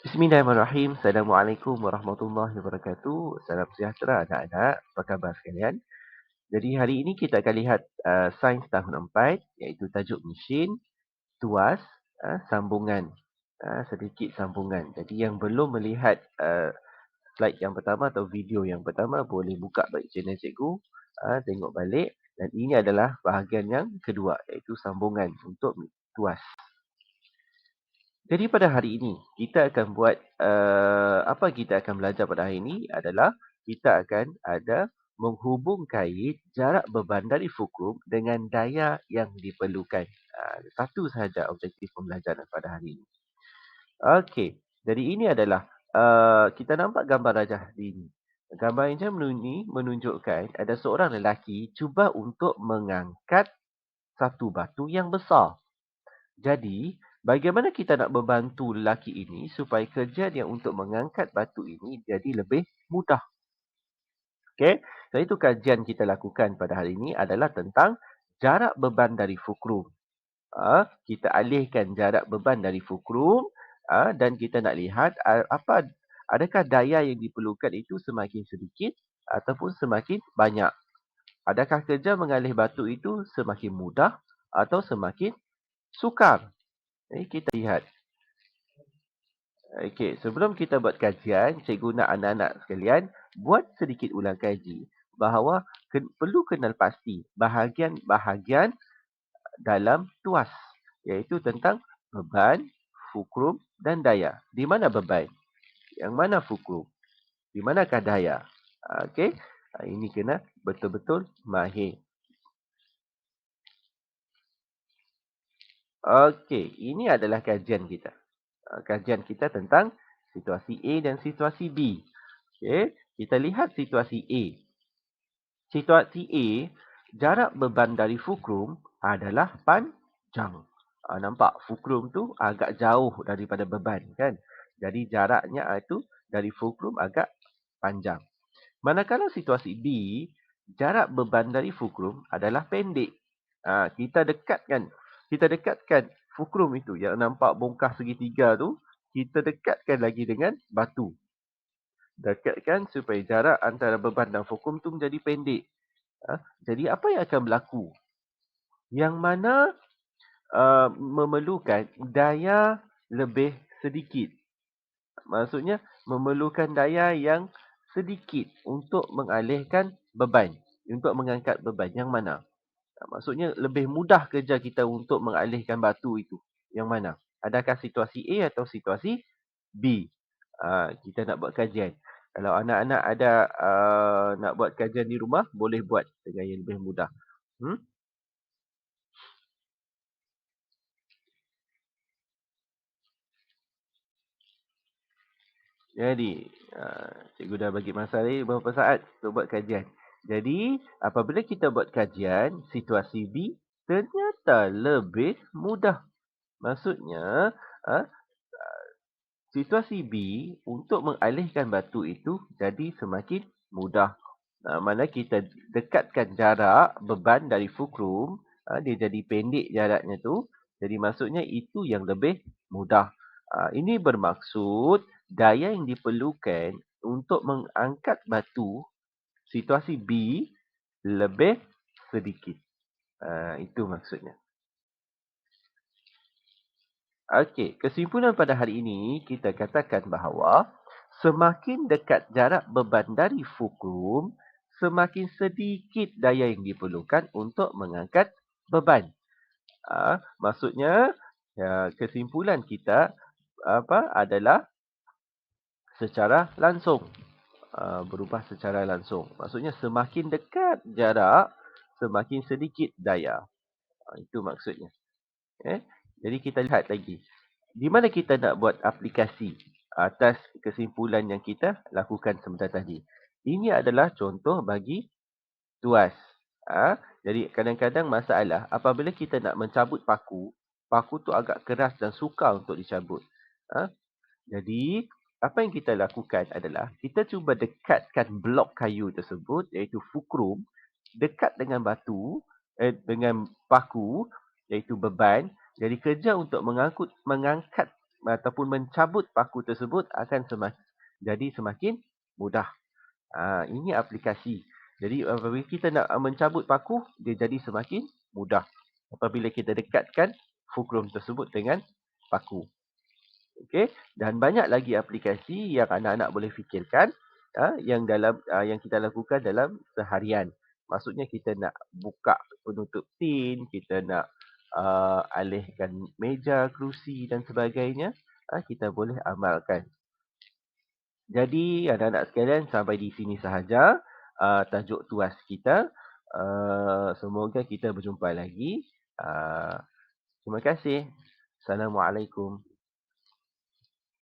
Bismillahirrahmanirrahim. Assalamualaikum warahmatullahi wabarakatuh. Salam sejahtera anak-anak. Apa khabar sekalian? Jadi hari ini kita akan lihat sains tahun 4 iaitu tajuk mesin, tuas, sambungan. Sedikit sambungan. Jadi yang belum melihat slide yang pertama atau video yang pertama boleh buka balik channel cikgu, tengok balik dan ini adalah bahagian yang kedua iaitu sambungan untuk tuas. Jadi pada hari ini kita akan buat apa kita akan belajar pada hari ini adalah kita akan ada menghubung kait jarak beban dari fulcrum dengan daya yang diperlukan. Satu sahaja objektif pembelajaran pada hari ini. Okey, jadi ini adalah kita nampak gambar rajah di ini. Gambar ini menunjukkan ada seorang lelaki cuba untuk mengangkat satu batu yang besar. Jadi, bagaimana kita nak membantu lelaki ini supaya kerja dia untuk mengangkat batu ini jadi lebih mudah? Okey, jadi itu kajian kita lakukan pada hari ini adalah tentang jarak beban dari fulcrum. Kita alihkan jarak beban dari fulcrum dan kita nak lihat adakah daya yang diperlukan itu semakin sedikit ataupun semakin banyak. Adakah kerja mengalih batu itu semakin mudah atau semakin sukar? Jadi kita lihat. Okey, sebelum kita buat kajian, cikgu nak anak-anak sekalian buat sedikit ulang kaji bahawa perlu kenal pasti bahagian-bahagian dalam tuas, iaitu tentang beban, fulcrum dan daya. Di mana beban? Yang mana fulcrum? Di manakah daya? Okey, ini kena betul-betul mahir. Okey, ini adalah kajian kita. Kajian kita tentang situasi A dan situasi B. Okey, kita lihat situasi A. Situasi A, jarak beban dari fulcrum adalah panjang. Nampak fulcrum tu agak jauh daripada beban kan. Jadi jaraknya itu dari fulcrum agak panjang. Manakala situasi B, jarak beban dari fulcrum adalah pendek. Kita dekatkan fulcrum itu yang nampak bongkah segitiga tu, kita dekatkan lagi dengan batu. Dekatkan supaya jarak antara beban dan fulcrum tu menjadi pendek. Jadi apa yang akan berlaku? Yang mana memerlukan daya lebih sedikit. Maksudnya memerlukan daya yang sedikit untuk mengalihkan beban. Untuk mengangkat beban. Yang mana? Maksudnya lebih mudah kerja kita untuk mengalihkan batu itu. Yang mana? Adakah situasi A atau situasi B? Kita nak buat kajian. Kalau anak-anak ada nak buat kajian di rumah, boleh buat dengan yang lebih mudah. Hmm? Jadi, cikgu dah bagi masa ni beberapa saat untuk buat kajian. Jadi, apabila kita buat kajian, situasi B ternyata lebih mudah. Maksudnya, ah, situasi B untuk mengalihkan batu itu jadi semakin mudah. Mana kita dekatkan jarak beban dari fulcrum, dia jadi pendek jaraknya tu. Jadi maksudnya itu yang lebih mudah. Ini bermaksud daya yang diperlukan untuk mengangkat batu situasi B lebih sedikit. Itu maksudnya. Okey, kesimpulan pada hari ini kita katakan bahawa semakin dekat jarak beban dari fulcrum, semakin sedikit daya yang diperlukan untuk mengangkat beban. Maksudnya kesimpulan kita adalah secara langsung. Berubah secara langsung. Maksudnya semakin dekat jarak, semakin sedikit daya. Itu maksudnya. Jadi kita lihat lagi. Di mana kita nak buat aplikasi atas kesimpulan yang kita lakukan sebentar tadi. Ini adalah contoh bagi tuas. Jadi kadang-kadang masalah apabila kita nak mencabut paku, paku tu agak keras dan sukar untuk dicabut. Jadi apa yang kita lakukan adalah kita cuba dekatkan blok kayu tersebut iaitu fulcrum dekat dengan batu dengan paku iaitu beban. Jadi kerja untuk mengangkat ataupun mencabut paku tersebut akan jadi semakin mudah. Ini aplikasi. Jadi apabila kita nak mencabut paku, dia jadi semakin mudah. Apabila kita dekatkan fulcrum tersebut dengan paku. Okey, dan banyak lagi aplikasi yang anak-anak boleh fikirkan yang kita lakukan dalam seharian. Maksudnya kita nak buka penutup tin, kita nak alihkan meja, kerusi dan sebagainya, kita boleh amalkan. Jadi anak-anak sekalian, sampai di sini sahaja tajuk tuas kita. Semoga kita berjumpa lagi. Terima kasih. Assalamualaikum.